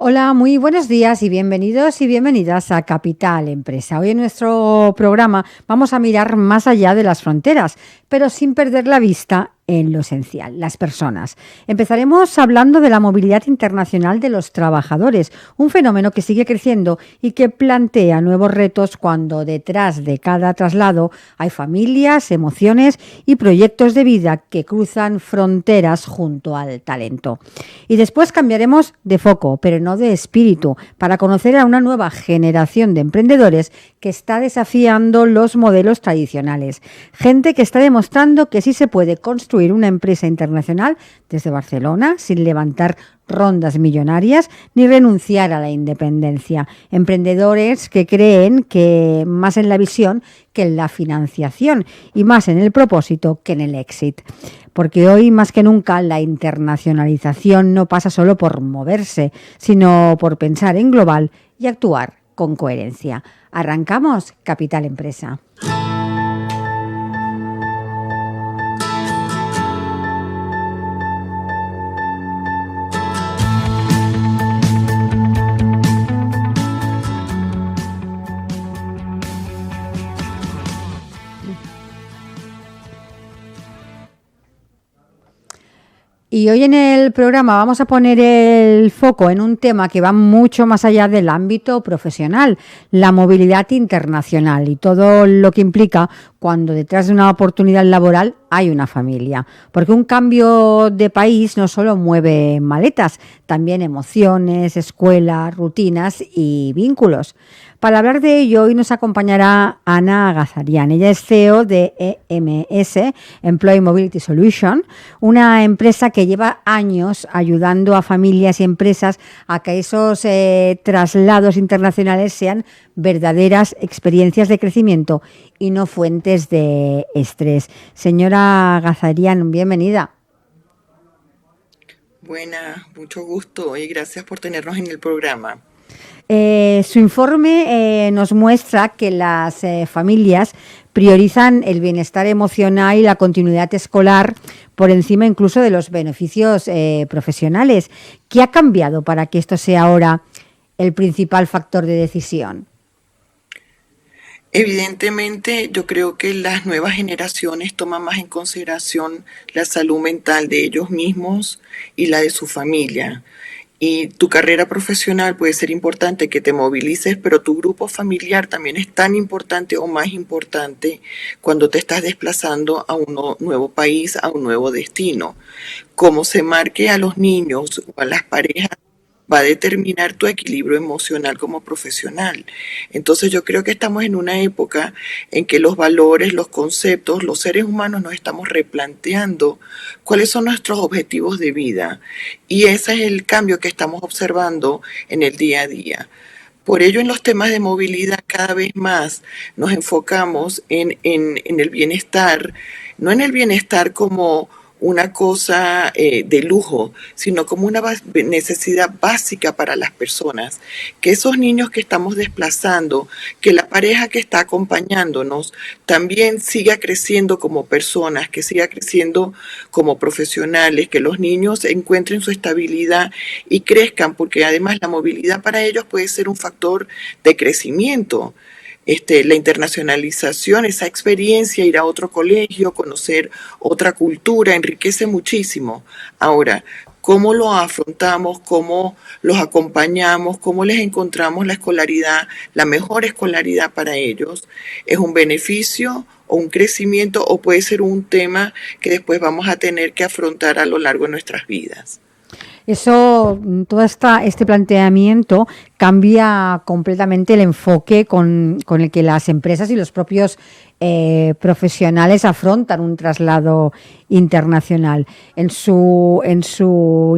Hola, muy buenos días y bienvenidos y bienvenidas a Capital Empresa. Hoy en nuestro programa vamos a mirar más allá de las fronteras, pero sin perder la vista en lo esencial, las personas. Empezaremos hablando de la movilidad internacional de los trabajadores, un fenómeno que sigue creciendo y que plantea nuevos retos cuando detrás de cada traslado hay familias, emociones y proyectos de vida que cruzan fronteras junto al talento. Y después cambiaremos de foco, pero no de espíritu, para conocer a una nueva generación de emprendedores que está desafiando los modelos tradicionales. Gente que está demostrando que sí se puede construir una empresa internacional desde Barcelona sin levantar rondas millonarias ni renunciar a la independencia. Emprendedores que creen que más en la visión que en la financiación y más en el propósito que en el éxito. Porque hoy más que nunca la internacionalización no pasa solo por moverse, sino por pensar en global y actuar con coherencia. Arrancamos Capital Empresa. Y hoy en el programa vamos a poner el foco en un tema que va mucho más allá del ámbito profesional, la movilidad internacional y todo lo que implica cuando detrás de una oportunidad laboral hay una familia. Porque un cambio de país no solo mueve maletas, también emociones, escuelas, rutinas y vínculos. Para hablar de ello, hoy nos acompañará Ana Gazarian. Ella es CEO de EMS, Employee Mobility Solution, una empresa que lleva años ayudando a familias y empresas a que esos traslados internacionales sean verdaderas experiencias de crecimiento y no fuentes de estrés. Señora Gazarian, bienvenida. Buena, mucho gusto y gracias por tenernos en el programa. Su informe nos muestra que las familias priorizan el bienestar emocional y la continuidad escolar por encima incluso de los beneficios profesionales. ¿Qué ha cambiado para que esto sea ahora el principal factor de decisión? Evidentemente, yo creo que las nuevas generaciones toman más en consideración la salud mental de ellos mismos y la de su familia. Y tu carrera profesional puede ser importante que te movilices, pero tu grupo familiar también es tan importante o más importante cuando te estás desplazando a un nuevo país, a un nuevo destino. Cómo se marque a los niños o a las parejas va a determinar tu equilibrio emocional como profesional. Entonces yo creo que estamos en una época en que los valores, los conceptos, los seres humanos nos estamos replanteando cuáles son nuestros objetivos de vida. Y ese es el cambio que estamos observando en el día a día. Por ello, en los temas de movilidad cada vez más nos enfocamos en el bienestar, no en el bienestar como una cosa de lujo, sino como una necesidad básica para las personas. Que esos niños que estamos desplazando, que la pareja que está acompañándonos también siga creciendo como personas, que siga creciendo como profesionales, que los niños encuentren su estabilidad y crezcan, porque además la movilidad para ellos puede ser un factor de crecimiento. La internacionalización, esa experiencia, ir a otro colegio, conocer otra cultura, enriquece muchísimo. Ahora, ¿cómo lo afrontamos? ¿Cómo los acompañamos? ¿Cómo les encontramos la escolaridad, la mejor escolaridad para ellos? ¿Es un beneficio o un crecimiento o puede ser un tema que después vamos a tener que afrontar a lo largo de nuestras vidas? Todo este planteamiento cambia completamente el enfoque con el que las empresas y los propios profesionales afrontan un traslado internacional. En su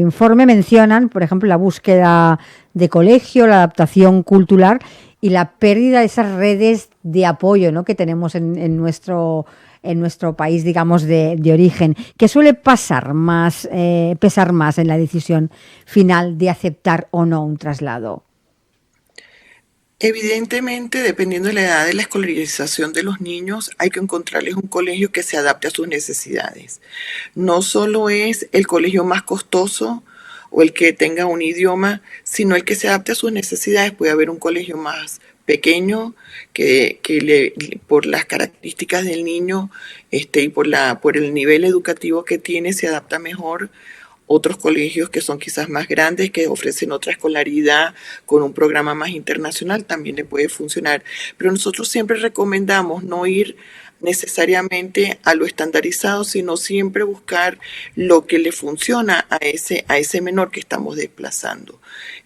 informe mencionan, por ejemplo, la búsqueda de colegio, la adaptación cultural y la pérdida de esas redes de apoyo, ¿no?, que tenemos en nuestro país, digamos, de origen, que suele pesar más en la decisión final de aceptar o no un traslado. Evidentemente, dependiendo de la edad de la escolarización de los niños, hay que encontrarles un colegio que se adapte a sus necesidades. No solo es el colegio más costoso o el que tenga un idioma, sino el que se adapte a sus necesidades. Puede haber un colegio más pequeño por las características del niño y por el nivel educativo que tiene se adapta mejor. Otros colegios que son quizás más grandes, que ofrecen otra escolaridad con un programa más internacional, también le puede funcionar. Pero nosotros siempre recomendamos no ir necesariamente a lo estandarizado, sino siempre buscar lo que le funciona a ese menor que estamos desplazando.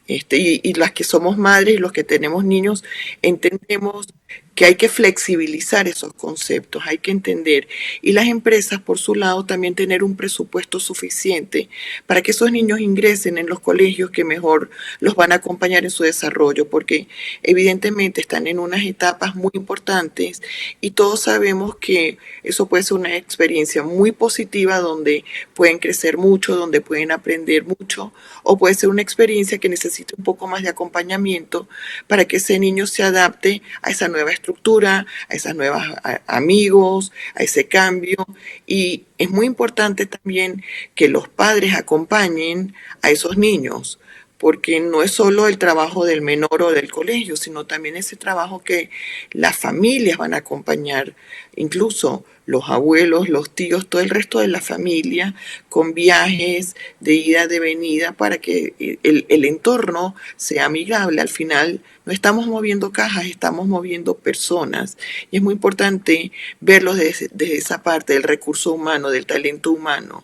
Y las que somos madres y los que tenemos niños entendemos que hay que flexibilizar esos conceptos, hay que entender. Y las empresas, por su lado, también tener un presupuesto suficiente para que esos niños ingresen en los colegios que mejor los van a acompañar en su desarrollo, porque evidentemente están en unas etapas muy importantes y todos sabemos que eso puede ser una experiencia muy positiva donde pueden crecer mucho, donde pueden aprender mucho, o puede ser una experiencia que necesita un poco más de acompañamiento para que ese niño se adapte a esa nueva estructura, a esas nuevas amigos, a ese cambio. Y es muy importante también que los padres acompañen a esos niños, porque no es solo el trabajo del menor o del colegio, sino también ese trabajo que las familias van a acompañar, incluso los abuelos, los tíos, todo el resto de la familia, con viajes de ida, de venida, para que el entorno sea amigable. Al final no estamos moviendo cajas, estamos moviendo personas. Y es muy importante verlo desde esa parte del recurso humano, del talento humano.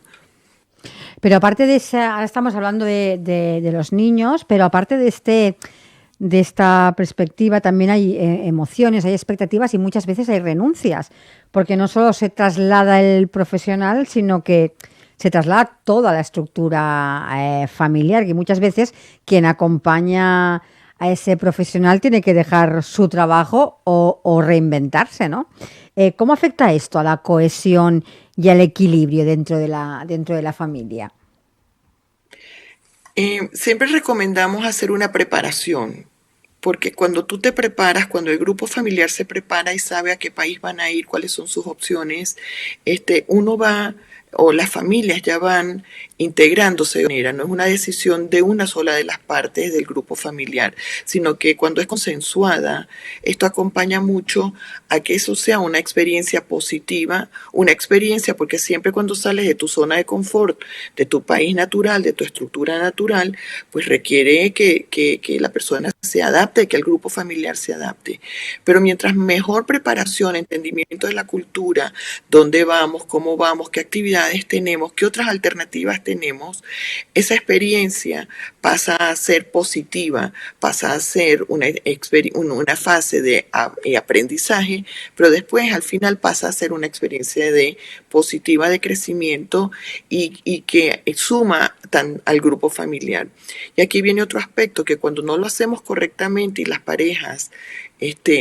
Pero aparte de esa, ahora estamos hablando de los niños, pero aparte de esta perspectiva también hay emociones, hay expectativas y muchas veces hay renuncias, porque no solo se traslada el profesional, sino que se traslada toda la estructura familiar, que muchas veces quien acompaña a ese profesional tiene que dejar su trabajo o reinventarse, ¿no? ¿Cómo afecta esto a la cohesión y al equilibrio dentro de la familia? Siempre recomendamos hacer una preparación, porque cuando tú te preparas, cuando el grupo familiar se prepara y sabe a qué país van a ir, cuáles son sus opciones, uno va o las familias ya van integrándose de manera, no es una decisión de una sola de las partes del grupo familiar, sino que cuando es consensuada, esto acompaña mucho a que eso sea una experiencia positiva, una experiencia porque siempre cuando sales de tu zona de confort, de tu país natural, de tu estructura natural, pues requiere que la persona se adapte, que el grupo familiar se adapte. Pero mientras mejor preparación, entendimiento de la cultura, dónde vamos, qué actividades tenemos, qué otras alternativas tenemos, esa experiencia pasa a ser positiva, pasa a ser una fase de aprendizaje, pero después al final pasa a ser una experiencia positiva de crecimiento y que suma al grupo familiar. Y aquí viene otro aspecto, que cuando no lo hacemos correctamente y las parejas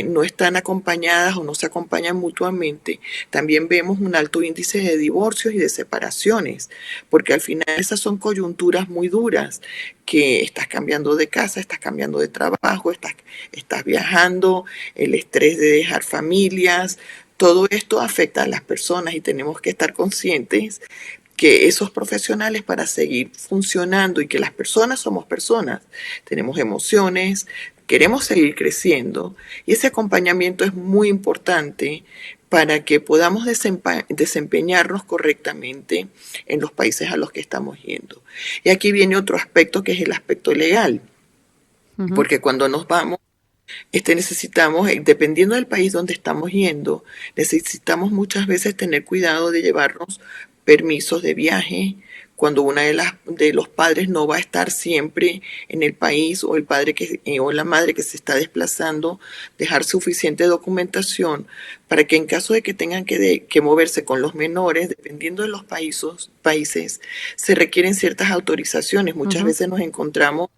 no están acompañadas o no se acompañan mutuamente, también vemos un alto índice de divorcios y de separaciones, porque al final esas son coyunturas muy duras, que estás cambiando de casa, estás cambiando de trabajo, estás viajando, el estrés de dejar familias, todo esto afecta a las personas y tenemos que estar conscientes que esos profesionales, para seguir funcionando, y que las personas somos personas, tenemos emociones, queremos seguir creciendo, y ese acompañamiento es muy importante para que podamos desempeñarnos correctamente en los países a los que estamos yendo. Y aquí viene otro aspecto, que es el aspecto legal, porque cuando nos vamos, necesitamos, dependiendo del país donde estamos yendo, necesitamos muchas veces tener cuidado de llevarnos permisos de viaje cuando una de los padres no va a estar siempre en el país, o el padre o la madre que se está desplazando, dejar suficiente documentación para que en caso de que tengan que moverse con los menores, dependiendo de los países, se requieren ciertas autorizaciones. Muchas veces nos encontramos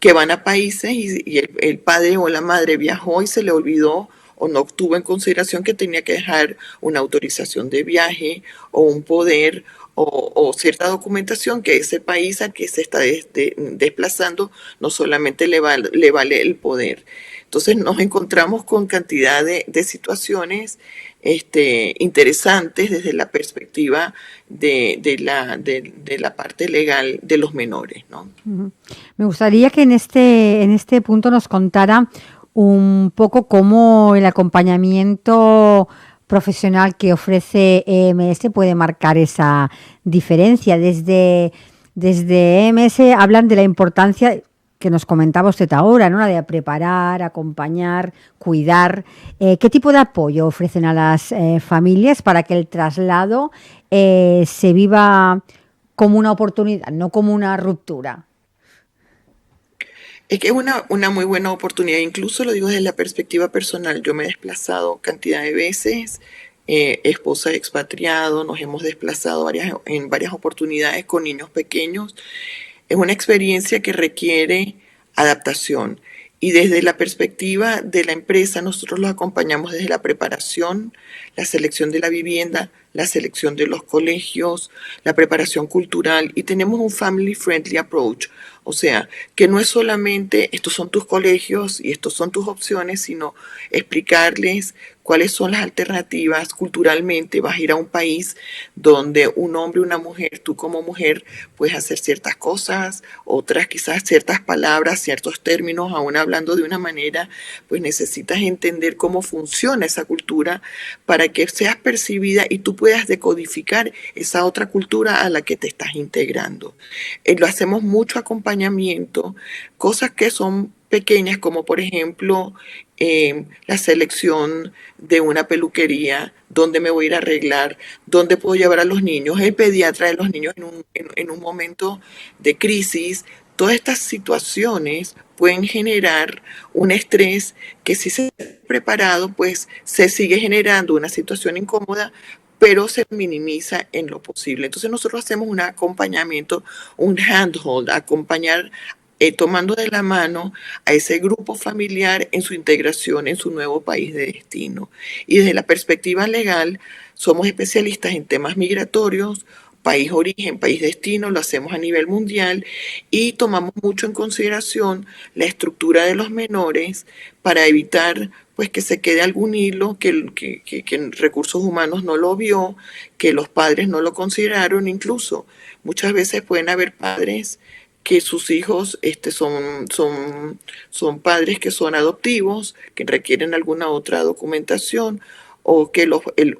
que van a países y el padre o la madre viajó y se le olvidó o no tuvo en consideración que tenía que dejar una autorización de viaje o un poder o cierta documentación que ese país al que se está desplazando no solamente le vale el poder. Entonces nos encontramos con cantidad de situaciones interesantes desde la perspectiva de la parte legal de los menores, ¿no? Ujú. Me gustaría que en este punto nos contara un poco cómo el acompañamiento profesional que ofrece EMS puede marcar esa diferencia. Desde EMS hablan de la importancia que nos comentaba usted ahora, ¿no? La de preparar, acompañar, cuidar. ¿Qué tipo de apoyo ofrecen a las familias para que el traslado se viva como una oportunidad, no como una ruptura? Es que es una muy buena oportunidad, incluso lo digo desde la perspectiva personal. Yo me he desplazado cantidad de veces, esposa de expatriado, nos hemos desplazado en varias oportunidades con niños pequeños. Es una experiencia que requiere adaptación. Y desde la perspectiva de la empresa, nosotros los acompañamos desde la preparación, la selección de la vivienda, la selección de los colegios, la preparación cultural y tenemos un family friendly approach. O sea, que no es solamente estos son tus colegios y estos son tus opciones, sino explicarles cuáles son las alternativas culturalmente. Vas a ir a un país donde un hombre y una mujer, tú como mujer, puedes hacer ciertas cosas, otras quizás ciertas palabras, ciertos términos, aún hablando de una manera, pues necesitas entender cómo funciona esa cultura para que seas percibida y tú puedas decodificar esa otra cultura a la que te estás integrando. Lo hacemos mucho acompañamiento, cosas que son pequeñas como por ejemplo la selección de una peluquería, dónde me voy a ir a arreglar, dónde puedo llevar a los niños, el pediatra de los niños en un momento de crisis. Todas estas situaciones pueden generar un estrés que si se ha preparado, pues se sigue generando una situación incómoda, pero se minimiza en lo posible. Entonces nosotros hacemos un acompañamiento, un handhold, acompañar tomando de la mano a ese grupo familiar en su integración en su nuevo país de destino. Y desde la perspectiva legal, somos especialistas en temas migratorios, país origen, país destino, lo hacemos a nivel mundial y tomamos mucho en consideración la estructura de los menores para evitar pues que se quede algún hilo que recursos humanos no lo vio, que los padres no lo consideraron, incluso muchas veces pueden haber padres que sus hijos son padres que son adoptivos, que requieren alguna otra documentación, o que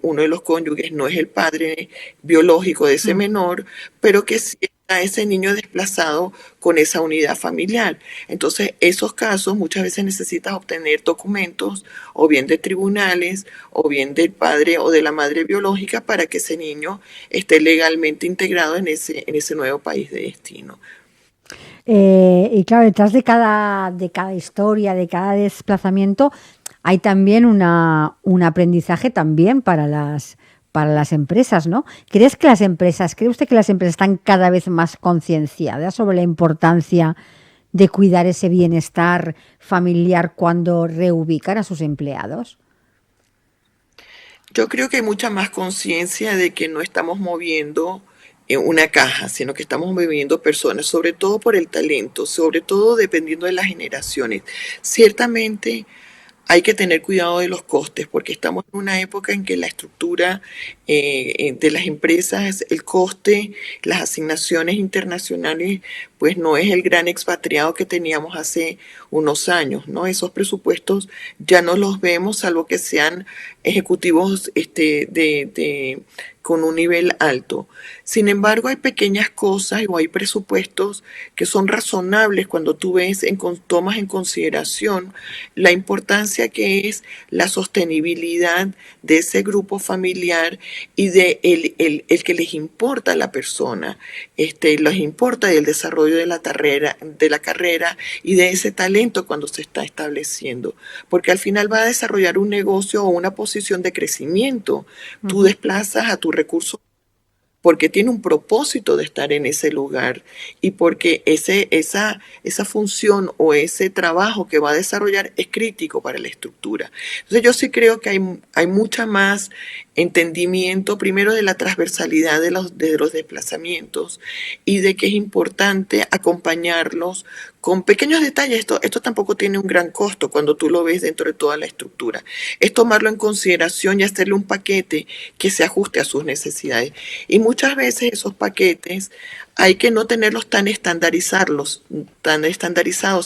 uno de los cónyuges no es el padre biológico de ese Mm. menor, pero que sí está ese niño desplazado con esa unidad familiar. Entonces, esos casos muchas veces necesitas obtener documentos, o bien de tribunales, o bien del padre o de la madre biológica, para que ese niño esté legalmente integrado en ese nuevo país de destino. Y claro, detrás de cada historia, de cada desplazamiento, hay también un aprendizaje también para las empresas, ¿no? ¿Cree usted que las empresas están cada vez más concienciadas sobre la importancia de cuidar ese bienestar familiar cuando reubican a sus empleados? Yo creo que hay mucha más conciencia de que no estamos moviendo una caja, sino que estamos moviendo personas, sobre todo por el talento, sobre todo dependiendo de las generaciones. Ciertamente hay que tener cuidado de los costes, porque estamos en una época en que la estructura de las empresas, el coste, las asignaciones internacionales, pues no es el gran expatriado que teníamos hace unos años, ¿no? Esos presupuestos ya no los vemos, salvo que sean ejecutivos con un nivel alto. Sin embargo, hay pequeñas cosas o hay presupuestos que son razonables cuando tú ves, tomas en consideración la importancia que es la sostenibilidad de ese grupo familiar y de el que les importa a la persona, les importa el desarrollo de la carrera y de ese talento cuando se está estableciendo, porque al final va a desarrollar un negocio o una posición de crecimiento. Tú Ujú. desplazas a tu recurso porque tiene un propósito de estar en ese lugar y porque esa función o ese trabajo que va a desarrollar es crítico para la estructura. Entonces yo sí creo que hay mucha más entendimiento, primero de la transversalidad de los desplazamientos y de que es importante acompañarlos con pequeños detalles. Esto tampoco tiene un gran costo cuando tú lo ves dentro de toda la estructura. Es tomarlo en consideración y hacerle un paquete que se ajuste a sus necesidades. Y muchas veces esos paquetes hay que no tenerlos tan estandarizados,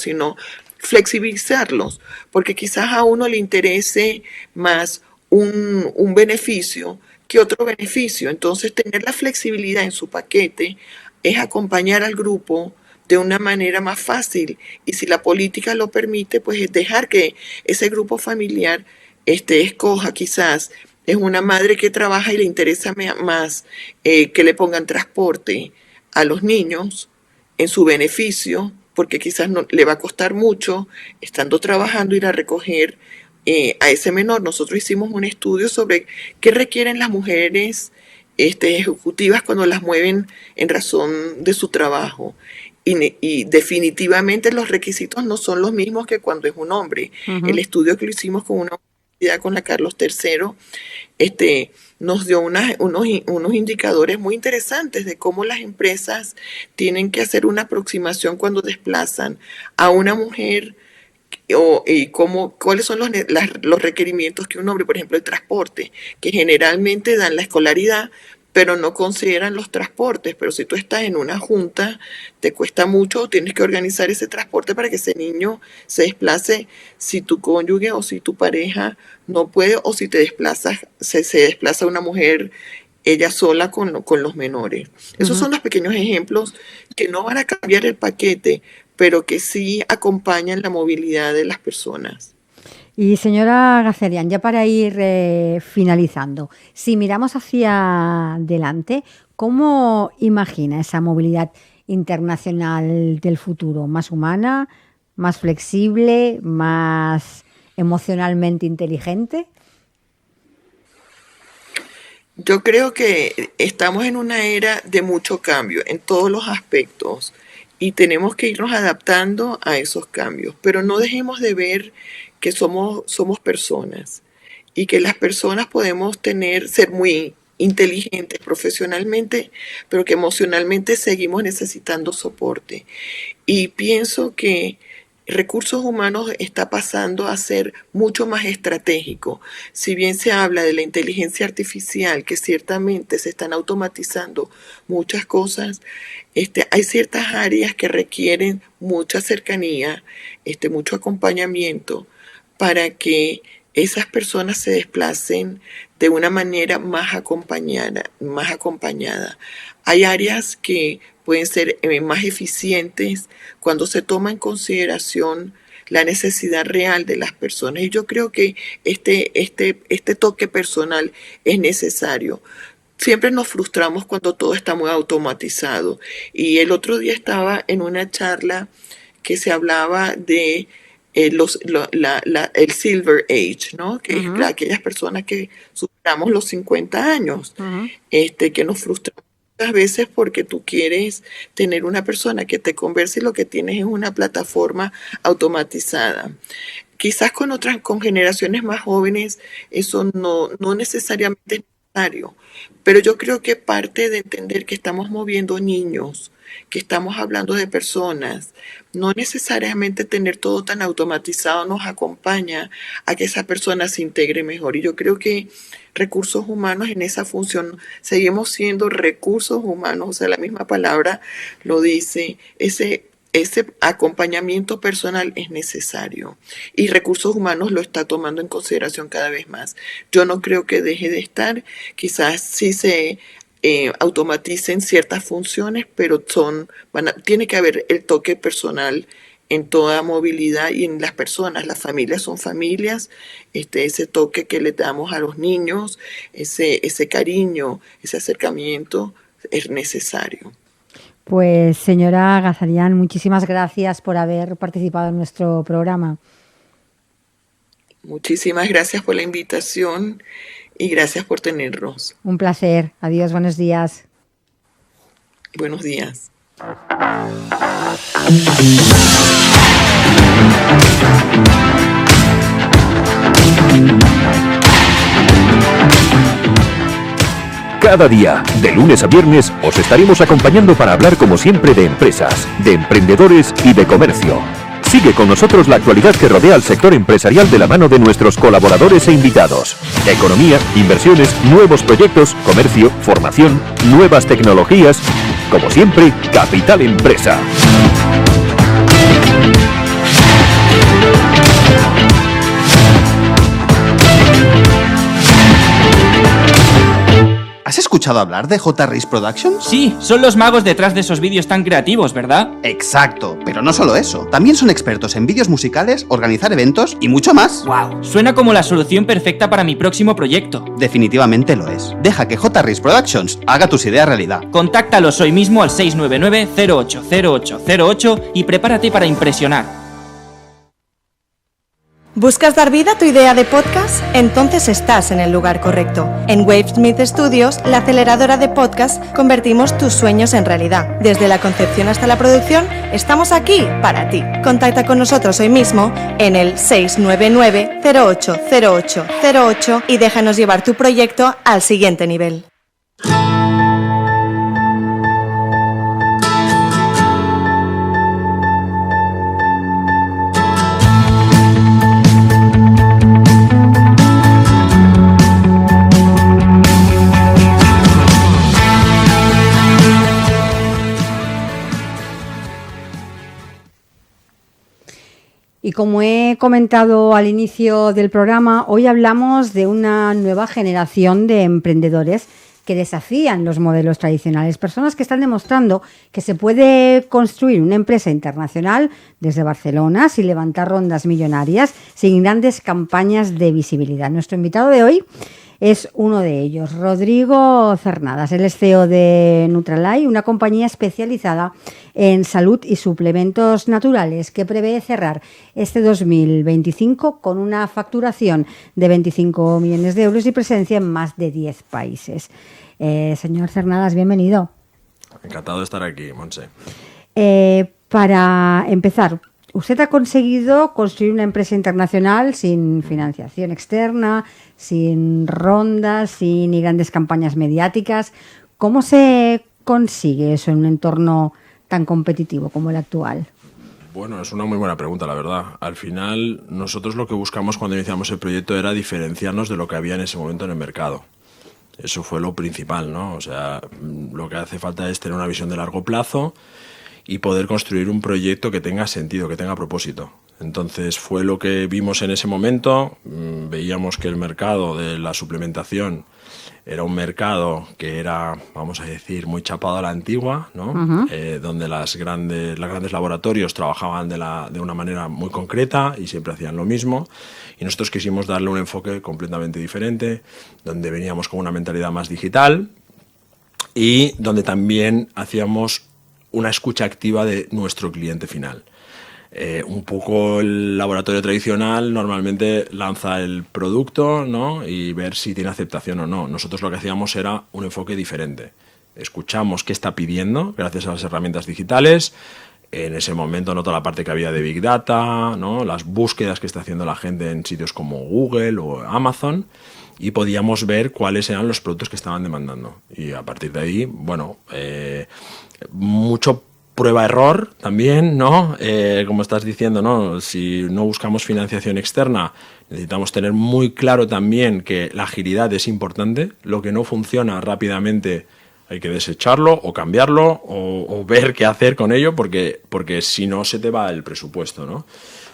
sino flexibilizarlos, porque quizás a uno le interese más un beneficio que otro beneficio. Entonces, tener la flexibilidad en su paquete es acompañar al grupo de una manera más fácil, y si la política lo permite, pues es dejar que ese grupo familiar escoja. Quizás es una madre que trabaja y le interesa más que le pongan transporte a los niños en su beneficio, porque quizás no le va a costar mucho, estando trabajando, ir a recoger a ese menor. Nosotros hicimos un estudio sobre qué requieren las mujeres ejecutivas cuando las mueven en razón de su trabajo. Y definitivamente los requisitos no son los mismos que cuando es un hombre. El estudio que lo hicimos con una universidad, con la Carlos III, nos dio unos indicadores muy interesantes de cómo las empresas tienen que hacer una aproximación cuando desplazan a una mujer, y cuáles son los requerimientos que un hombre, por ejemplo, el transporte, que generalmente dan la escolaridad, pero no consideran los transportes. Pero si tú estás en una junta, te cuesta mucho, tienes que organizar ese transporte para que ese niño se desplace si tu cónyuge o si tu pareja no puede, o si te desplazas, se desplaza una mujer ella sola con los menores. Esos son los pequeños ejemplos que no van a cambiar el paquete, pero que sí acompañan la movilidad de las personas. Y señora Gazarian, ya para ir finalizando, si miramos hacia adelante, ¿cómo imagina esa movilidad internacional del futuro? ¿Más humana, más flexible, más emocionalmente inteligente? Yo creo que estamos en una era de mucho cambio en todos los aspectos, y tenemos que irnos adaptando a esos cambios, pero no dejemos de ver que somos personas, y que las personas podemos ser muy inteligentes profesionalmente, pero que emocionalmente seguimos necesitando soporte. Y pienso que recursos humanos está pasando a ser mucho más estratégico. Si bien se habla de la inteligencia artificial, que ciertamente se están automatizando muchas cosas, hay ciertas áreas que requieren mucha cercanía, mucho acompañamiento, para que esas personas se desplacen de una manera más acompañada. Hay áreas que pueden ser más eficientes cuando se toma en consideración la necesidad real de las personas. Y yo creo que este toque personal es necesario. Siempre nos frustramos cuando todo está muy automatizado. Y el otro día estaba en una charla que se hablaba de el Silver Age, ¿no? Que es aquellas personas que superamos los 50 años, que nos frustramos muchas veces porque tú quieres tener una persona que te converse y lo que tienes es una plataforma automatizada. Quizás con generaciones más jóvenes eso no necesariamente es necesario, pero yo creo que parte de entender que estamos moviendo niños, que estamos hablando de personas, no necesariamente tener todo tan automatizado nos acompaña a que esa persona se integre mejor. Y yo creo que recursos humanos en esa función seguimos siendo recursos humanos, o sea, la misma palabra lo dice, ese acompañamiento personal es necesario, y recursos humanos lo está tomando en consideración cada vez más. Yo no creo que deje de estar, quizás sí se automaticen ciertas funciones, pero tiene que haber el toque personal en toda movilidad y en las personas. Las familias son familias, ese toque que le damos a los niños, ese cariño, ese acercamiento es necesario. Pues señora Gazarian, muchísimas gracias por haber participado en nuestro programa. Muchísimas gracias por la invitación y gracias por tenernos. Un placer. Adiós, buenos días. Buenos días. Cada día, de lunes a viernes, os estaremos acompañando para hablar como siempre de empresas, de emprendedores y de comercio. Sigue con nosotros la actualidad que rodea al sector empresarial de la mano de nuestros colaboradores e invitados. Economía, inversiones, nuevos proyectos, comercio, formación, nuevas tecnologías. Como siempre, Capital Empresa. ¿Has escuchado hablar de J-Race Productions? Sí, son los magos detrás de esos vídeos tan creativos, ¿verdad? Exacto, pero no solo eso. También son expertos en vídeos musicales, organizar eventos y mucho más. ¡Wow! Suena como la solución perfecta para mi próximo proyecto. Definitivamente lo es. Deja que J-Race Productions haga tus ideas realidad. Contáctalos hoy mismo al 699-080808 y prepárate para impresionar. ¿Buscas dar vida a tu idea de podcast? Entonces estás en el lugar correcto. En Wavesmith Studios, la aceleradora de podcast, convertimos tus sueños en realidad. Desde la concepción hasta la producción, estamos aquí para ti. Contacta con nosotros hoy mismo en el 699-080808 y déjanos llevar tu proyecto al siguiente nivel. Y como he comentado al inicio del programa, hoy hablamos de una nueva generación de emprendedores que desafían los modelos tradicionales, personas que están demostrando que se puede construir una empresa internacional desde Barcelona sin levantar rondas millonarias, sin grandes campañas de visibilidad. Nuestro invitado de hoy es uno de ellos, Rodrigo Cernadas. Él es CEO de Nutralite, una compañía especializada en salud y suplementos naturales que prevé cerrar este 2025 con una facturación de 25 millones de euros y presencia en más de 10 países. Señor Cernadas, bienvenido. Encantado de estar aquí, Montse. Para empezar, usted ha conseguido construir una empresa internacional sin financiación externa, sin rondas, sin ni grandes campañas mediáticas. ¿Cómo se consigue eso en un entorno tan competitivo como el actual? Bueno, es una muy buena pregunta, la verdad. Al final, nosotros lo que buscamos cuando iniciamos el proyecto era diferenciarnos de lo que había en ese momento en el mercado. Eso fue lo principal, ¿no? O sea, lo que hace falta es tener una visión de largo plazo y poder construir un proyecto que tenga sentido, que tenga propósito. Entonces fue lo que vimos en ese momento. Veíamos que el mercado de la suplementación era un mercado que era, vamos a decir, muy chapado a la antigua, ¿no? Donde los grandes laboratorios trabajaban de una manera muy concreta y siempre hacían lo mismo. Y nosotros quisimos darle un enfoque completamente diferente, donde veníamos con una mentalidad más digital y donde también hacíamos una escucha activa de nuestro cliente final. Un poco el laboratorio tradicional normalmente lanza el producto, ¿no? Y ver si tiene aceptación o no. Nosotros lo que hacíamos era un enfoque diferente. Escuchamos qué está pidiendo gracias a las herramientas digitales. En ese momento, no toda la parte que había de Big Data, ¿no? Las búsquedas que está haciendo la gente en sitios como Google o Amazon, y podíamos ver cuáles eran los productos que estaban demandando. Y a partir de ahí, bueno, mucho prueba-error también, ¿no? Como estás diciendo, ¿no? Si no buscamos financiación externa, necesitamos tener muy claro también que la agilidad es importante. Lo que no funciona rápidamente hay que desecharlo o cambiarlo o ver qué hacer con ello porque si no se te va el presupuesto, ¿no?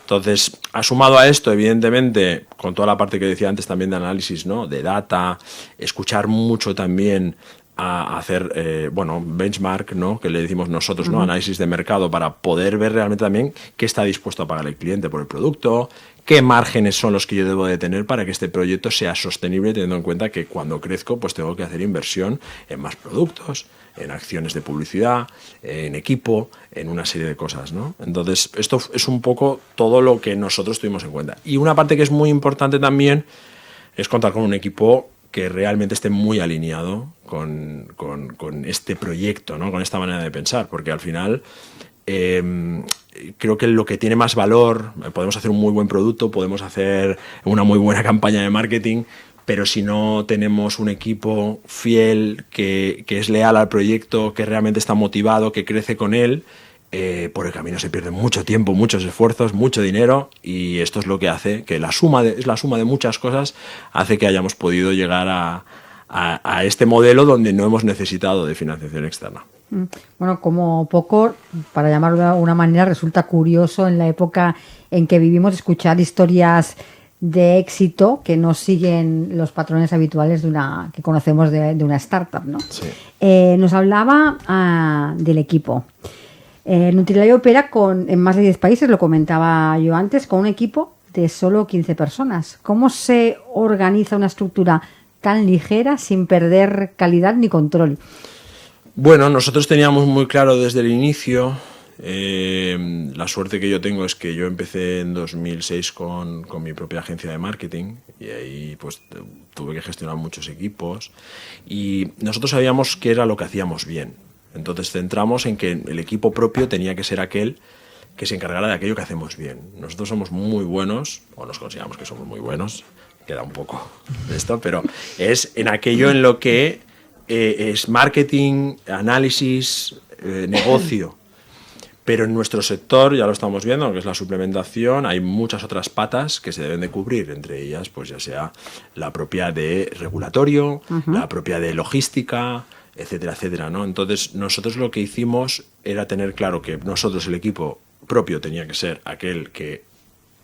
Entonces, sumado a esto, evidentemente, con toda la parte que decía antes también de análisis, ¿no? De data, escuchar mucho también a hacer, benchmark, ¿no? Que le decimos nosotros, ¿no? Análisis de mercado para poder ver realmente también qué está dispuesto a pagar el cliente por el producto, qué márgenes son los que yo debo de tener para que este proyecto sea sostenible, teniendo en cuenta que cuando crezco pues tengo que hacer inversión en más productos, en acciones de publicidad, en equipo, en una serie de cosas, ¿no? Entonces, esto es un poco todo lo que nosotros tuvimos en cuenta. Y una parte que es muy importante también es contar con un equipo que realmente esté muy alineado con este proyecto, ¿no? Con esta manera de pensar, porque al final creo que lo que tiene más valor, podemos hacer un muy buen producto, podemos hacer una muy buena campaña de marketing, pero si no tenemos un equipo fiel, que es leal al proyecto, que realmente está motivado, que crece con él, por el camino se pierde mucho tiempo, muchos esfuerzos, mucho dinero, y esto es lo que hace que es la suma de muchas cosas, hace que hayamos podido llegar a este modelo donde no hemos necesitado de financiación externa. Bueno, como poco, para llamarlo de alguna manera, resulta curioso en la época en que vivimos escuchar historias de éxito que no siguen los patrones habituales que conocemos de una startup, ¿no? Sí. Nos hablaba del equipo. Nutrilite opera en más de 10 países, lo comentaba yo antes, con un equipo de solo 15 personas. ¿Cómo se organiza una estructura tan ligera sin perder calidad ni control? Bueno, nosotros teníamos muy claro desde el inicio, la suerte que yo tengo es que yo empecé en 2006 con mi propia agencia de marketing, y ahí pues tuve que gestionar muchos equipos, y nosotros sabíamos qué era lo que hacíamos bien. Entonces centramos en que el equipo propio tenía que ser aquel que se encargara de aquello que hacemos bien. Nosotros somos muy buenos, o nos consideramos que somos muy buenos, queda un poco de esto, pero es en aquello en lo que es marketing, análisis, negocio. Pero en nuestro sector, ya lo estamos viendo, que es la suplementación, hay muchas otras patas que se deben de cubrir, entre ellas pues ya sea la propia de regulatorio, la propia de logística, etcétera, etcétera, ¿no? Entonces nosotros lo que hicimos era tener claro que nosotros, el equipo propio, tenía que ser aquel que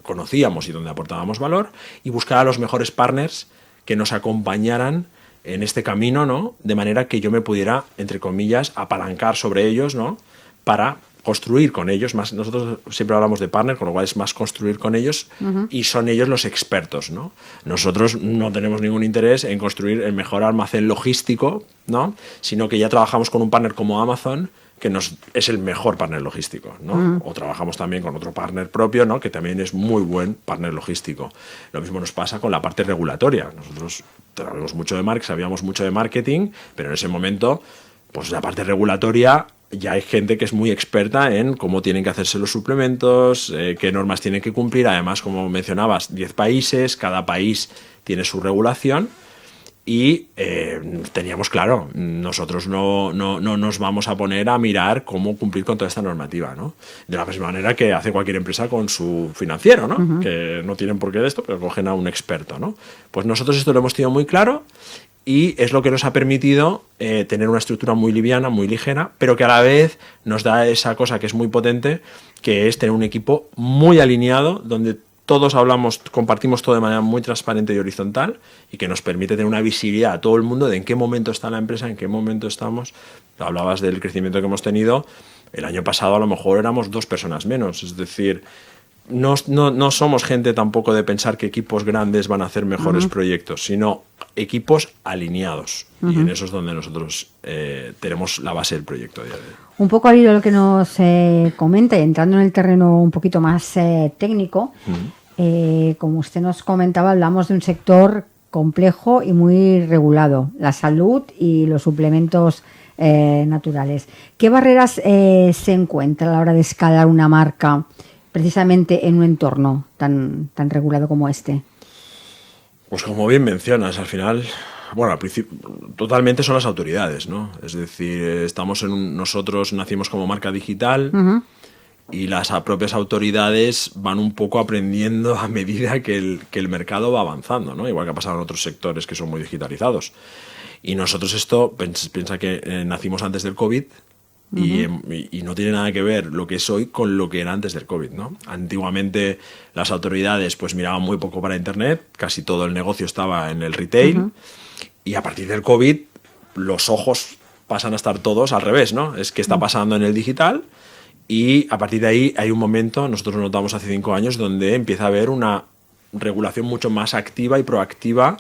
conocíamos y donde aportábamos valor, y buscar a los mejores partners que nos acompañaran en este camino, ¿no? De manera que yo me pudiera, entre comillas, apalancar sobre ellos, ¿no? Para construir con ellos, más nosotros siempre hablamos de partner, con lo cual es más construir con ellos, y son ellos los expertos, ¿no? Nosotros no tenemos ningún interés en construir el mejor almacén logístico, ¿no? Sino que ya trabajamos con un partner como Amazon, que es el mejor partner logístico, ¿no? O trabajamos también con otro partner propio, ¿no? Que también es muy buen partner logístico. Lo mismo nos pasa con la parte regulatoria. Nosotros sabíamos mucho de marketing, pero en ese momento, pues la parte regulatoria, ya hay gente que es muy experta en cómo tienen que hacerse los suplementos, qué normas tienen que cumplir. Además, como mencionabas, 10 países, cada país tiene su regulación. Y teníamos claro, nosotros no nos vamos a poner a mirar cómo cumplir con toda esta normativa, ¿no? De la misma manera que hace cualquier empresa con su financiero, ¿no? Que no tienen por qué de esto, pero cogen a un experto, ¿no? Pues nosotros esto lo hemos tenido muy claro, y es lo que nos ha permitido tener una estructura muy liviana, muy ligera, pero que a la vez nos da esa cosa que es muy potente, que es tener un equipo muy alineado, donde todos compartimos todo de manera muy transparente y horizontal, y que nos permite tener una visibilidad a todo el mundo de en qué momento está la empresa, en qué momento estamos. Hablabas del crecimiento que hemos tenido. El año pasado a lo mejor éramos 2 personas menos, es decir, no somos gente tampoco de pensar que equipos grandes van a hacer mejores proyectos, sino equipos alineados. Y en eso es donde nosotros tenemos la base del proyecto a día de hoy. Un poco al hilo de lo que nos comenta, y entrando en el terreno un poquito más técnico, como usted nos comentaba, hablamos de un sector complejo y muy regulado, la salud y los suplementos naturales. ¿Qué barreras se encuentran a la hora de escalar una marca precisamente en un entorno tan regulado como este? Pues como bien mencionas, al final, bueno, al principio totalmente son las autoridades, ¿no? Es decir, nosotros nacimos como marca digital, y las propias autoridades van un poco aprendiendo a medida que el mercado va avanzando, ¿no? Igual que ha pasado en otros sectores que son muy digitalizados. Y nosotros piensa que nacimos antes del COVID, y no tiene nada que ver lo que es hoy con lo que era antes del COVID, ¿no? Antiguamente las autoridades pues miraban muy poco para Internet, casi todo el negocio estaba en el retail, y a partir del COVID los ojos pasan a estar todos al revés, ¿no? Es que está pasando en el digital, y a partir de ahí hay un momento, nosotros lo notamos hace 5 años, donde empieza a haber una regulación mucho más activa y proactiva,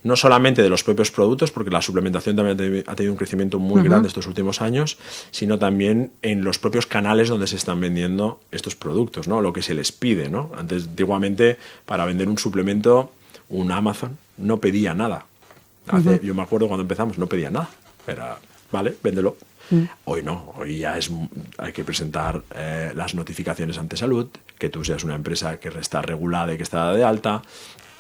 no solamente de los propios productos, porque la suplementación también ha tenido un crecimiento muy grande estos últimos años, sino también en los propios canales donde se están vendiendo estos productos, ¿no? Lo que se les pide, ¿no? Antiguamente, para vender un suplemento, un Amazon no pedía nada. Yo me acuerdo cuando empezamos, no pedía nada. Era, vale, véndelo. Hoy no, hoy ya hay que presentar las notificaciones ante salud, que tú seas una empresa que está regulada y que está de alta.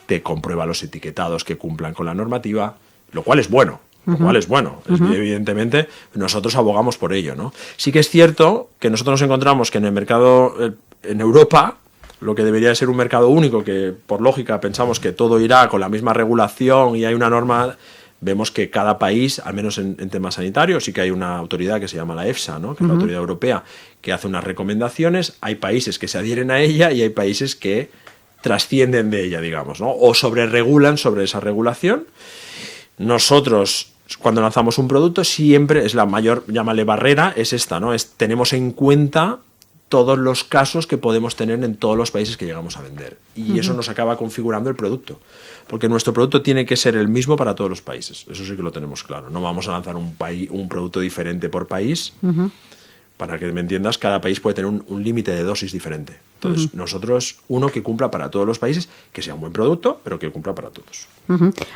te comprueba los etiquetados que cumplan con la normativa, lo cual es bueno. Lo cual es bueno. Evidentemente, nosotros abogamos por ello, ¿no? Sí que es cierto que nosotros nos encontramos que en el mercado, en Europa, lo que debería ser un mercado único, que por lógica pensamos que todo irá con la misma regulación y hay una norma, vemos que cada país, al menos en temas sanitarios, sí que hay una autoridad que se llama la EFSA, ¿no? Que es la autoridad europea, que hace unas recomendaciones. Hay países que se adhieren a ella y hay países que trascienden de ella, digamos, ¿no? O sobreregulan sobre esa regulación. Nosotros, cuando lanzamos un producto, siempre es la mayor, llámale barrera, es esta, ¿no? Tenemos en cuenta todos los casos que podemos tener en todos los países que llegamos a vender. Y eso nos acaba configurando el producto. Porque nuestro producto tiene que ser el mismo para todos los países. Eso sí que lo tenemos claro. No vamos a lanzar un producto diferente por país. Para que me entiendas, cada país puede tener un límite de dosis diferente. Entonces, nosotros, uno que cumpla para todos los países, que sea un buen producto, pero que cumpla para todos.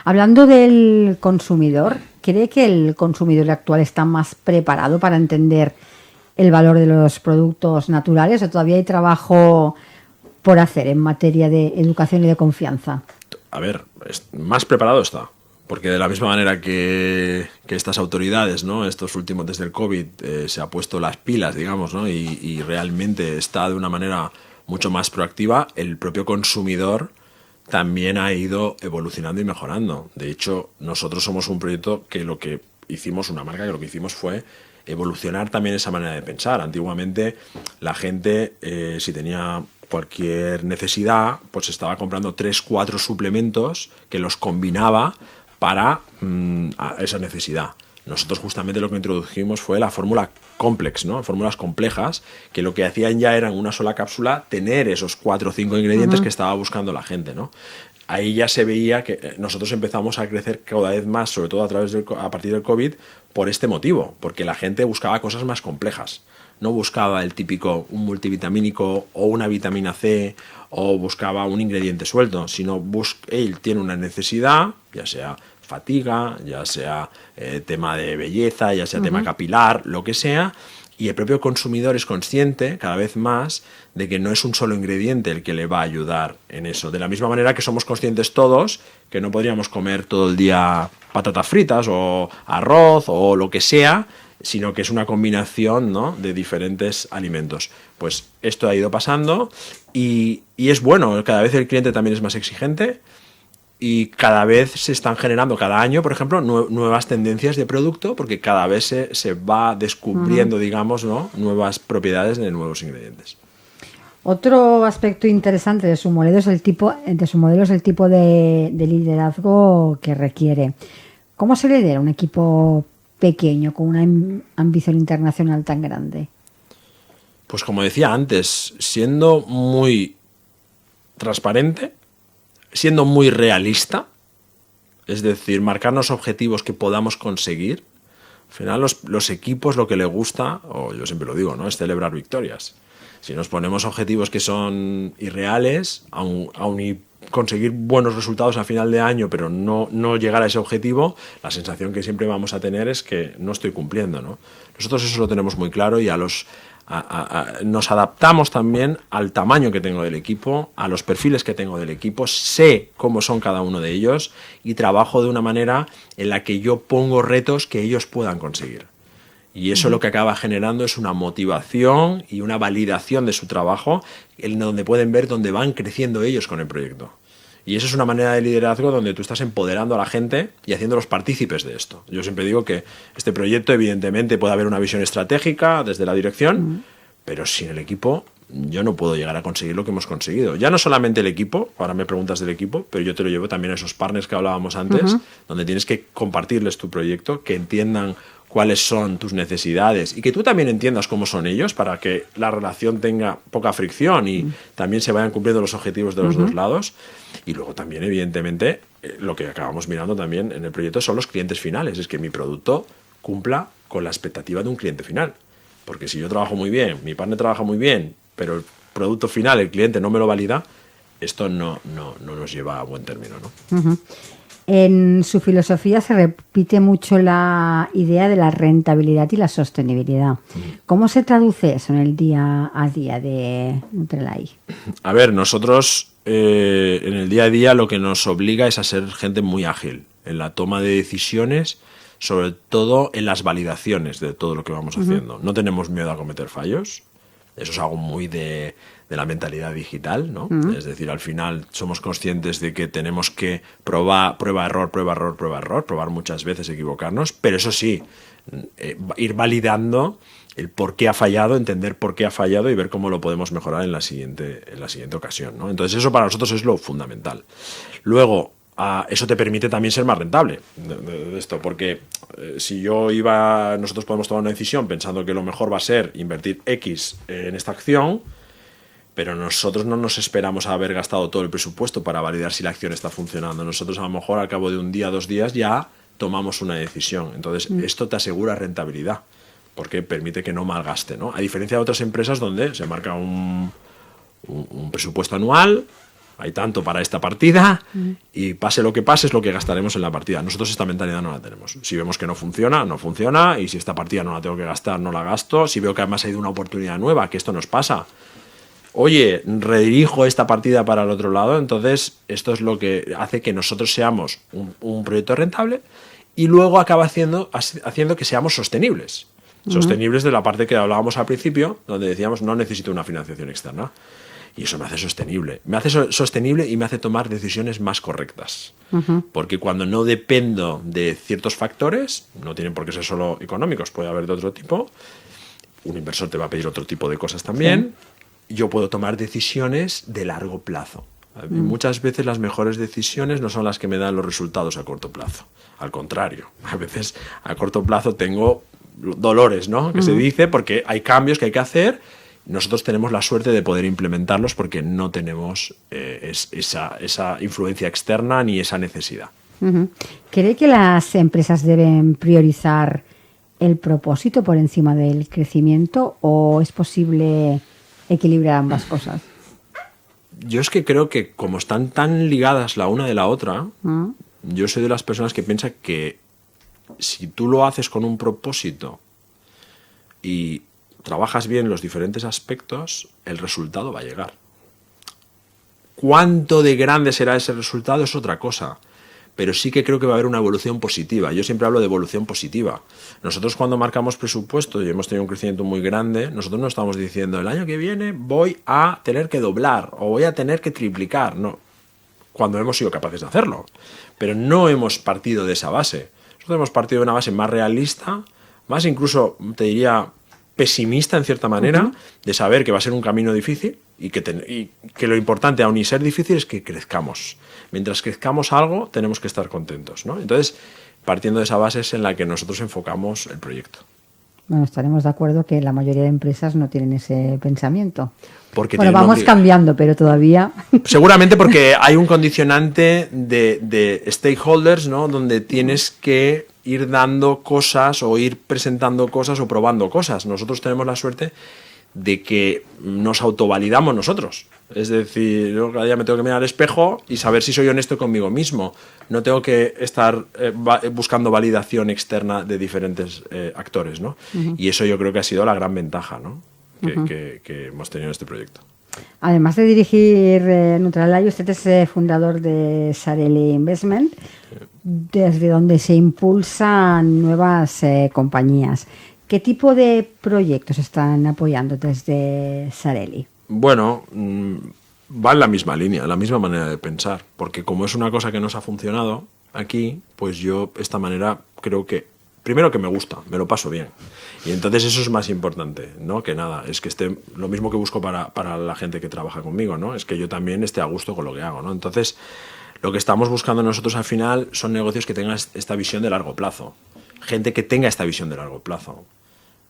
Hablando del consumidor, ¿cree que el consumidor actual está más preparado para entender el valor de los productos naturales o todavía hay trabajo por hacer en materia de educación y de confianza? A ver, más preparado está. Porque de la misma manera que estas autoridades, ¿no? Estos últimos, desde el COVID, se ha puesto las pilas, digamos, ¿no? Y realmente está de una manera mucho más proactiva, el propio consumidor también ha ido evolucionando y mejorando. De hecho, nosotros somos un proyecto que lo que hicimos, una marca que lo que hicimos fue evolucionar también esa manera de pensar. Antiguamente la gente, si tenía cualquier necesidad, pues estaba comprando 3-4 suplementos que los combinaba para esa necesidad. Nosotros justamente lo que introdujimos fue la fórmula complex, ¿no? Fórmulas complejas, que lo que hacían ya era en una sola cápsula tener esos 4 o 5 ingredientes que estaba buscando la gente, ¿no? Ahí ya se veía que nosotros empezamos a crecer cada vez más, sobre todo a partir del COVID, por este motivo, porque la gente buscaba cosas más complejas. No buscaba el típico un multivitamínico o una vitamina C o buscaba un ingrediente suelto, sino él tiene una necesidad, ya sea fatiga, ya sea tema de belleza, ya sea tema capilar, lo que sea, y el propio consumidor es consciente cada vez más de que no es un solo ingrediente el que le va a ayudar en eso. De la misma manera que somos conscientes todos que no podríamos comer todo el día patatas fritas o arroz o lo que sea, sino que es una combinación, ¿no?, de diferentes alimentos. Pues esto ha ido pasando y es bueno, cada vez el cliente también es más exigente y cada vez se están generando, cada año, por ejemplo, nuevas tendencias de producto, porque cada vez se va descubriendo, digamos, ¿no?, nuevas propiedades de nuevos ingredientes. Otro aspecto interesante de su modelo es el tipo de liderazgo que requiere. ¿Cómo se lidera un equipo pequeño con una ambición internacional tan grande? Pues como decía antes, siendo muy transparente, siendo muy realista, es decir, marcarnos objetivos que podamos conseguir. Al final los equipos lo que les gusta, o yo siempre lo digo, ¿no?, es celebrar victorias. Si nos ponemos objetivos que son irreales, aun y conseguir buenos resultados a final de año, pero no llegar a ese objetivo, la sensación que siempre vamos a tener es que no estoy cumpliendo, ¿no? Nosotros eso lo tenemos muy claro y nos adaptamos también al tamaño que tengo del equipo, a los perfiles que tengo del equipo, sé cómo son cada uno de ellos y trabajo de una manera en la que yo pongo retos que ellos puedan conseguir. Y eso lo que acaba generando es una motivación y una validación de su trabajo, en donde pueden ver dónde van creciendo ellos con el proyecto. Y eso es una manera de liderazgo donde tú estás empoderando a la gente y haciéndolos partícipes de esto. Yo siempre digo que este proyecto, evidentemente, puede haber una visión estratégica desde la dirección, pero sin el equipo yo no puedo llegar a conseguir lo que hemos conseguido. Ya no solamente el equipo, ahora me preguntas del equipo, pero yo te lo llevo también a esos partners que hablábamos antes, donde tienes que compartirles tu proyecto, que entiendan cuáles son tus necesidades y que tú también entiendas cómo son ellos para que la relación tenga poca fricción y también se vayan cumpliendo los objetivos de los dos lados. Y luego también, evidentemente, lo que acabamos mirando también en el proyecto son los clientes finales. Es que mi producto cumpla con la expectativa de un cliente final. Porque si yo trabajo muy bien, mi partner trabaja muy bien, pero el producto final, el cliente no me lo valida, esto no nos lleva a buen término, ¿no? En su filosofía se repite mucho la idea de la rentabilidad y la sostenibilidad. ¿Cómo se traduce eso en el día a día de Nutrilite? A ver, nosotros en el día a día lo que nos obliga es a ser gente muy ágil en la toma de decisiones, sobre todo en las validaciones de todo lo que vamos haciendo. No tenemos miedo a cometer fallos. Eso es algo muy de la mentalidad digital, ¿no? Es decir, al final somos conscientes de que tenemos que probar, prueba, error, probar muchas veces, equivocarnos, pero eso sí, ir validando el por qué ha fallado, entender por qué ha fallado y ver cómo lo podemos mejorar en la siguiente ocasión, ¿no? Entonces eso para nosotros es lo fundamental. Luego, eso te permite también ser más rentable de esto, porque si nosotros podemos tomar una decisión pensando que lo mejor va a ser invertir X en esta acción, pero nosotros no nos esperamos a haber gastado todo el presupuesto para validar si la acción está funcionando. Nosotros a lo mejor al cabo de un día, 2 días ya tomamos una decisión. Entonces esto te asegura rentabilidad, porque permite que no malgaste, ¿no? A diferencia de otras empresas donde se marca un presupuesto anual, hay tanto para esta partida y pase lo que pase es lo que gastaremos en la partida. Nosotros esta mentalidad no la tenemos. Si vemos que no funciona, y si esta partida no la tengo que gastar, no la gasto. Si veo que además ha ido una oportunidad nueva, que esto nos pasa, oye, redirijo esta partida para el otro lado. Entonces esto es lo que hace que nosotros seamos un proyecto rentable y luego acaba haciendo que seamos sostenibles. Sostenibles de la parte que hablábamos al principio, donde decíamos no necesito una financiación externa. Y eso me hace sostenible. Me hace sostenible y me hace tomar decisiones más correctas. Porque cuando no dependo de ciertos factores, no tienen por qué ser solo económicos, puede haber de otro tipo. Un inversor te va a pedir otro tipo de cosas también. Sí. Yo puedo tomar decisiones de largo plazo. Muchas veces las mejores decisiones no son las que me dan los resultados a corto plazo. Al contrario, a veces a corto plazo tengo dolores, ¿no? Que se dice porque hay cambios que hay que hacer. Nosotros tenemos la suerte de poder implementarlos porque no tenemos esa influencia externa ni esa necesidad. ¿Cree que las empresas deben priorizar el propósito por encima del crecimiento o es posible equilibrar ambas cosas? Yo es que creo que como están tan ligadas la una de la otra, yo soy de las personas que piensa que si tú lo haces con un propósito y trabajas bien los diferentes aspectos, el resultado va a llegar. ¿Cuánto de grande será ese resultado? Es otra cosa. Pero sí que creo que va a haber una evolución positiva. Yo siempre hablo de evolución positiva. Nosotros cuando marcamos presupuesto y hemos tenido un crecimiento muy grande, nosotros no estamos diciendo el año que viene voy a tener que doblar o voy a tener que triplicar. No, cuando hemos sido capaces de hacerlo. Pero no hemos partido de esa base. Nosotros hemos partido de una base más realista, más incluso, te diría, pesimista en cierta manera, de saber que va a ser un camino difícil y que lo importante, aun y ser difícil, es que crezcamos. Mientras crezcamos algo, tenemos que estar contentos, ¿no? Entonces, partiendo de esa base es en la que nosotros enfocamos el proyecto. Bueno, estaremos de acuerdo que la mayoría de empresas no tienen ese pensamiento. Porque bueno, vamos cambiando, pero todavía... Seguramente porque hay un condicionante de stakeholders, ¿no? Donde tienes que ir dando cosas o ir presentando cosas o probando cosas. Nosotros tenemos la suerte de que nos autovalidamos nosotros. Es decir, yo cada día me tengo que mirar al espejo y saber si soy honesto conmigo mismo. No tengo que estar buscando validación externa de diferentes actores, ¿no? Y eso yo creo que ha sido la gran ventaja, ¿no? que hemos tenido en este proyecto. Además de dirigir Nutralai, usted es fundador de Sarelli Investment, desde donde se impulsan nuevas compañías. ¿Qué tipo de proyectos están apoyando desde Sarelli? Bueno, va en la misma línea, la misma manera de pensar, porque como es una cosa que nos ha funcionado aquí, pues yo esta manera creo que, primero que me gusta, me lo paso bien. Y entonces eso es más importante, ¿no? Que nada, es que esté, lo mismo que busco para la gente que trabaja conmigo, ¿no? Es que yo también esté a gusto con lo que hago, ¿no? Entonces, lo que estamos buscando nosotros al final son negocios que tengan esta visión de largo plazo. Gente que tenga esta visión de largo plazo.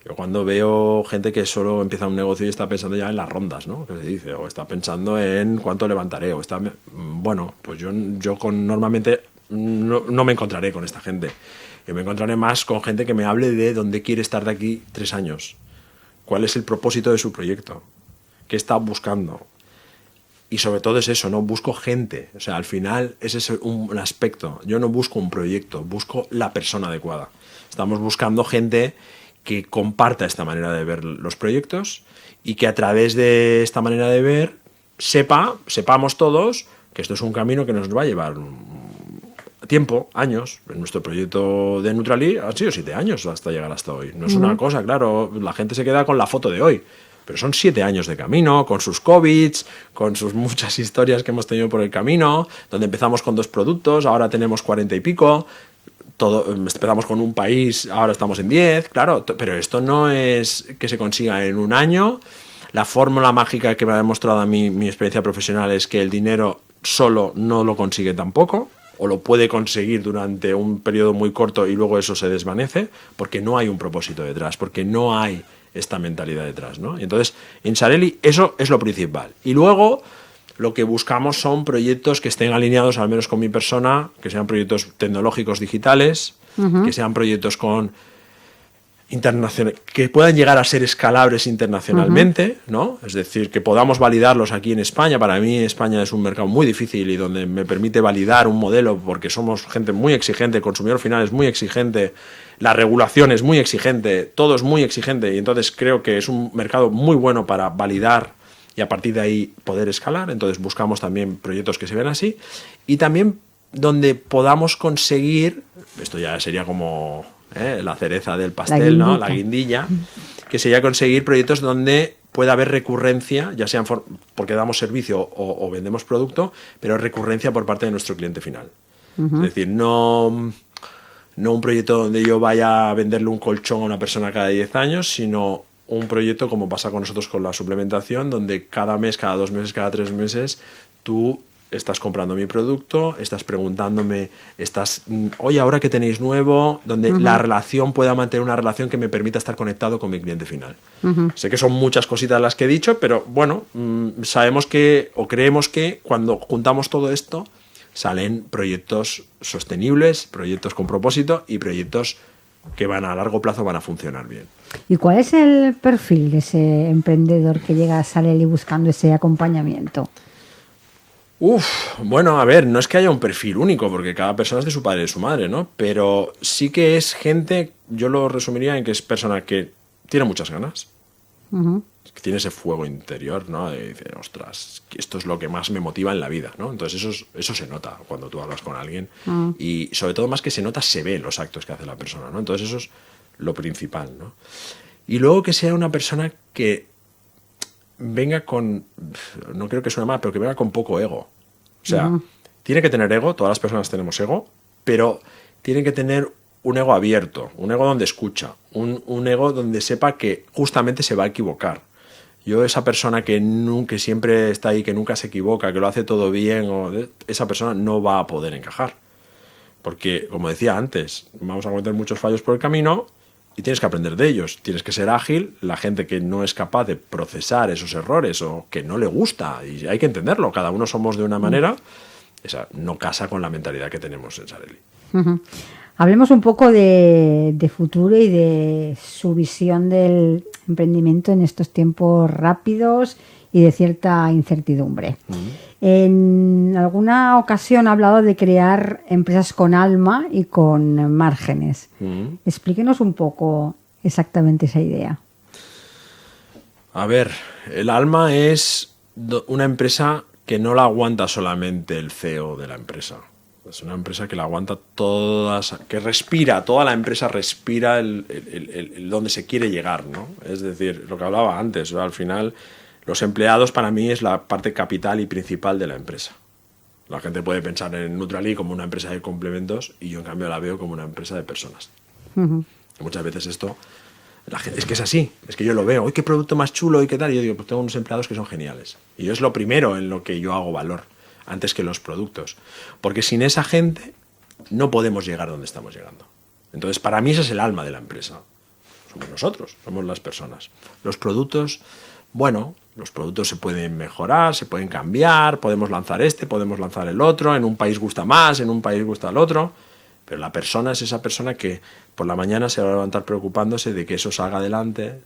Yo cuando veo gente que solo empieza un negocio y está pensando ya en las rondas, ¿no? Que se dice, o está pensando en cuánto levantaré, o está... Bueno, pues yo normalmente no me encontraré con esta gente. Yo me encontraré más con gente que me hable de dónde quiere estar de aquí 3 años. ¿Cuál es el propósito de su proyecto? ¿Qué está buscando? Y sobre todo es eso, ¿no? Busco gente. O sea, al final ese es un aspecto. Yo no busco un proyecto, busco la persona adecuada. Estamos buscando gente que comparta esta manera de ver los proyectos y que a través de esta manera de ver sepamos todos que esto es un camino que nos va a llevar tiempo, años. En nuestro proyecto de Neutralí han sido 7 años hasta llegar hasta hoy. No es una cosa, claro, la gente se queda con la foto de hoy, pero son 7 años de camino, con sus COVIDs, con sus muchas historias que hemos tenido por el camino, donde empezamos con 2 productos, ahora tenemos 40 y pico, empezamos con un país, ahora estamos en 10, claro, pero esto no es que se consiga en un año. La fórmula mágica que me ha demostrado a mí mi experiencia profesional es que el dinero solo no lo consigue tampoco, o lo puede conseguir durante un periodo muy corto y luego eso se desvanece, porque no hay un propósito detrás, porque no hay esta mentalidad detrás, ¿no? Y entonces, en Sareli eso es lo principal. Y luego lo que buscamos son proyectos que estén alineados, al menos con mi persona, que sean proyectos tecnológicos digitales, que sean proyectos que puedan llegar a ser escalables internacionalmente, ¿no? Es decir, que podamos validarlos aquí en España. Para mí España es un mercado muy difícil y donde me permite validar un modelo, porque somos gente muy exigente, el consumidor final es muy exigente, la regulación es muy exigente, todo es muy exigente, y entonces creo que es un mercado muy bueno para validar y a partir de ahí poder escalar. Entonces buscamos también proyectos que se vean así, y también donde podamos conseguir, esto ya sería como la cereza del pastel, ¿no? La guindilla, que sería conseguir proyectos donde pueda haber recurrencia, ya sean porque damos servicio o vendemos producto, pero recurrencia por parte de nuestro cliente final. Es decir, no un proyecto donde yo vaya a venderle un colchón a una persona cada 10 años, sino un proyecto como pasa con nosotros con la suplementación, donde cada mes, cada 2 meses, cada 3 meses, tú estás comprando mi producto, estás preguntándome, oye, ¿ahora qué tenéis nuevo? Donde la relación pueda mantener una relación que me permita estar conectado con mi cliente final. Sé que son muchas cositas las que he dicho, pero bueno, sabemos que, o creemos que cuando juntamos todo esto, salen proyectos sostenibles, proyectos con propósito y proyectos que a largo plazo van a funcionar bien. ¿Y cuál es el perfil de ese emprendedor que llega a Sareli buscando ese acompañamiento? Bueno, a ver, no es que haya un perfil único, porque cada persona es de su padre y de su madre, ¿no? Pero sí que es gente, yo lo resumiría en que es persona que tiene muchas ganas, que tiene ese fuego interior, ¿no? De decir, ostras, esto es lo que más me motiva en la vida, ¿no? Entonces eso se nota cuando tú hablas con alguien, y sobre todo más que se nota, se ve en los actos que hace la persona, ¿no? Entonces eso es lo principal, ¿no? Y luego que sea una persona que venga con, no creo que suene mal, pero que venga con poco ego. O sea, tiene que tener ego, todas las personas tenemos ego, pero tiene que tener un ego abierto, un ego donde escucha, un ego donde sepa que justamente se va a equivocar. Yo, esa persona que siempre está ahí, que nunca se equivoca, que lo hace todo bien, esa persona no va a poder encajar. Porque, como decía antes, vamos a cometer muchos fallos por el camino y tienes que aprender de ellos. Tienes que ser ágil. La gente que no es capaz de procesar esos errores o que no le gusta, y hay que entenderlo, cada uno somos de una manera, esa no casa con la mentalidad que tenemos en Sareli. Hablemos un poco de futuro y de su visión del emprendimiento en estos tiempos rápidos y de cierta incertidumbre. En alguna ocasión ha hablado de crear empresas con alma y con márgenes. Explíquenos un poco exactamente esa idea. A ver, el alma es una empresa que no la aguanta solamente el CEO de la empresa. Es una empresa que la aguanta que respira, toda la empresa respira el donde se quiere llegar, ¿no? Es decir, lo que hablaba antes, ¿no? Al final, los empleados para mí es la parte capital y principal de la empresa. La gente puede pensar en Neutralí como una empresa de complementos y yo en cambio la veo como una empresa de personas. Muchas veces esto, la gente, es que es así, es que yo lo veo, ¡ay, qué producto más chulo! Y qué tal, y yo digo, pues tengo unos empleados que son geniales. Y es lo primero en lo que yo hago valor, antes que los productos. Porque sin esa gente no podemos llegar donde estamos llegando. Entonces, para mí ese es el alma de la empresa. Somos nosotros, somos las personas. Los productos, bueno, los productos se pueden mejorar, se pueden cambiar, podemos lanzar podemos lanzar el otro, en un país gusta más, en un país gusta el otro, pero la persona es esa persona que por la mañana se va a levantar preocupándose de que eso salga adelante,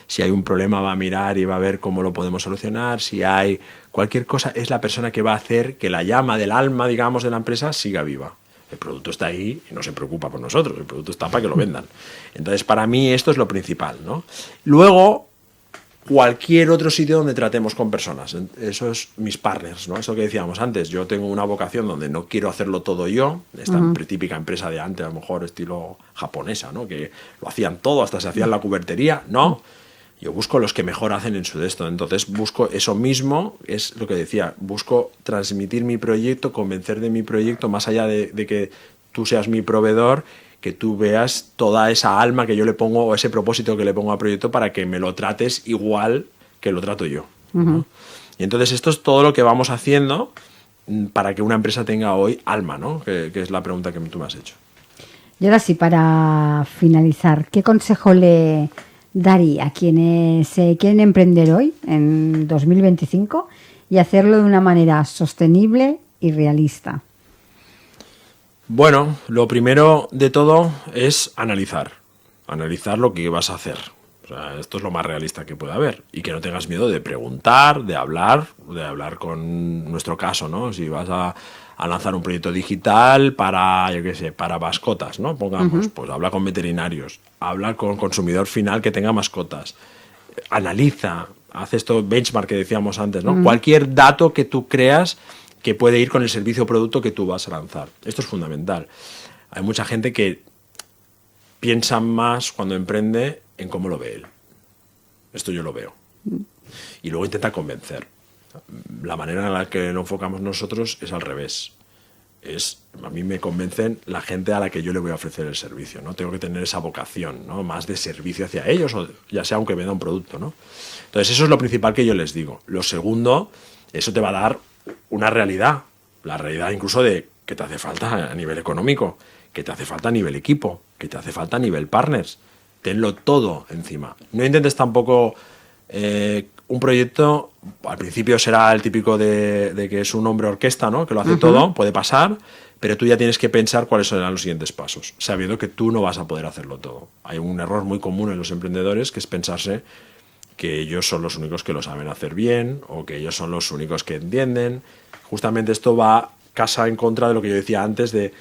si hay un problema va a mirar y va a ver cómo lo podemos solucionar, si hay cualquier cosa, es la persona que va a hacer que la llama del alma, digamos, de la empresa siga viva. El producto está ahí y no se preocupa por nosotros, el producto está para que lo vendan. Entonces, para mí esto es lo principal, ¿no? Luego, cualquier otro sitio donde tratemos con personas. Eso es mis partners, ¿no? Eso que decíamos antes. Yo tengo una vocación donde no quiero hacerlo todo yo. Esta típica empresa de antes, a lo mejor estilo japonesa, ¿no? Que lo hacían todo, hasta se hacían la cubertería. No. Yo busco los que mejor hacen en su de esto. Entonces busco eso mismo, es lo que decía. Busco transmitir mi proyecto, convencer de mi proyecto, más allá de que tú seas mi proveedor, que tú veas toda esa alma que yo le pongo o ese propósito que le pongo al proyecto para que me lo trates igual que lo trato yo, ¿no? Y entonces esto es todo lo que vamos haciendo para que una empresa tenga hoy alma, ¿no? Que es la pregunta que tú me has hecho. Y ahora sí, para finalizar, ¿qué consejo le daría a quienes quieren emprender hoy, en 2025, y hacerlo de una manera sostenible y realista? Bueno, lo primero de todo es analizar lo que vas a hacer. O sea, esto es lo más realista que puede haber. Y que no tengas miedo de preguntar, de hablar con nuestro caso, ¿no? Si vas a lanzar un proyecto digital para, yo qué sé, para mascotas, ¿no? Pongamos, pues habla con veterinarios, habla con consumidor final que tenga mascotas, analiza, haz esto benchmark que decíamos antes, ¿no? Cualquier dato que tú creas que puede ir con el servicio o producto que tú vas a lanzar. Esto es fundamental. Hay mucha gente que piensa más cuando emprende en cómo lo ve él. Esto yo lo veo. Y luego intenta convencer. La manera en la que lo enfocamos nosotros es al revés. A mí me convencen la gente a la que yo le voy a ofrecer el servicio, ¿no? Tengo que tener esa vocación, ¿no? Más de servicio hacia ellos, o ya sea aunque venda un producto, ¿no? Entonces eso es lo principal que yo les digo. Lo segundo, eso te va a dar una realidad, la realidad incluso de que te hace falta a nivel económico, que te hace falta a nivel equipo, que te hace falta a nivel partners. Tenlo todo encima. No intentes tampoco un proyecto, al principio será el típico de que es un hombre orquesta, ¿no? Que lo hace todo, puede pasar, pero tú ya tienes que pensar cuáles serán los siguientes pasos, sabiendo que tú no vas a poder hacerlo todo. Hay un error muy común en los emprendedores que es pensarse que ellos son los únicos que lo saben hacer bien o que ellos son los únicos que entienden. Justamente esto casa en contra de lo que yo decía antes de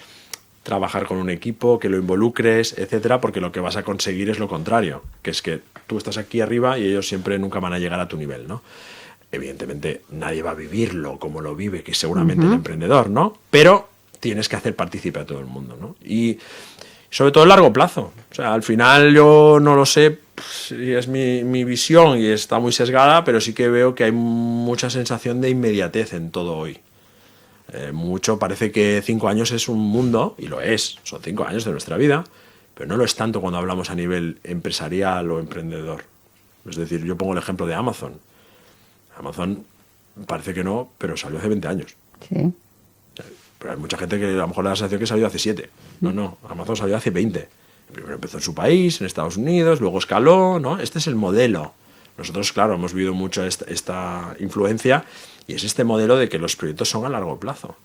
trabajar con un equipo, que lo involucres, etcétera, porque lo que vas a conseguir es lo contrario, que es que tú estás aquí arriba y ellos siempre nunca van a llegar a tu nivel, ¿no? Evidentemente nadie va a vivirlo como lo vive, que seguramente el emprendedor, ¿no? Pero tienes que hacer partícipe a todo el mundo, ¿no? Y sobre todo a largo plazo. O sea, al final yo no lo sé si es mi visión y está muy sesgada, pero sí que veo que hay mucha sensación de inmediatez en todo hoy. Mucho parece que 5 años es un mundo, y lo es, son 5 años de nuestra vida, pero no lo es tanto cuando hablamos a nivel empresarial o emprendedor. Es decir, yo pongo el ejemplo de Amazon. Amazon parece que no, pero salió hace 20 años. Sí. Pero hay mucha gente que a lo mejor le da la sensación que salió hace 7. No, Amazon salió hace 20. Primero empezó en su país, en Estados Unidos, luego escaló, ¿no? Este es el modelo. Nosotros, claro, hemos vivido mucho esta influencia y es este modelo de que los proyectos son a largo plazo.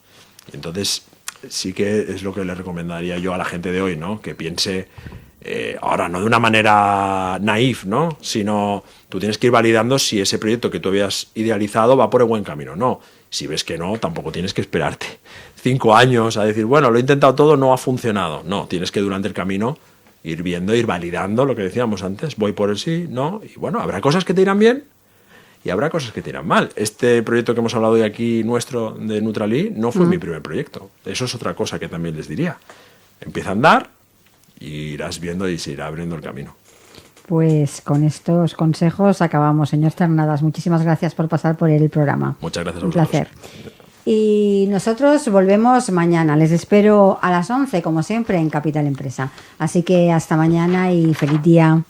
Y entonces sí que es lo que le recomendaría yo a la gente de hoy, ¿no? Que piense, ahora no de una manera naif, ¿no? Sino tú tienes que ir validando si ese proyecto que tú habías idealizado va por el buen camino. No, si ves que no, tampoco tienes que esperarte 5 años a decir, bueno, lo he intentado todo, no ha funcionado. No, tienes que durante el camino ir viendo, ir validando lo que decíamos antes, voy por el sí, no, y bueno, habrá cosas que te irán bien y habrá cosas que te irán mal. Este proyecto que hemos hablado hoy aquí nuestro de Nutrali no fue mi primer proyecto. Eso es otra cosa que también les diría. Empieza a andar y irás viendo y se irá abriendo el camino. Pues con estos consejos acabamos, señor Ternadas. Muchísimas gracias por pasar por el programa. Muchas gracias a Un vosotros. placer. Y nosotros volvemos mañana. Les espero a las 11, como siempre, en Capital Empresa. Así que hasta mañana y feliz día.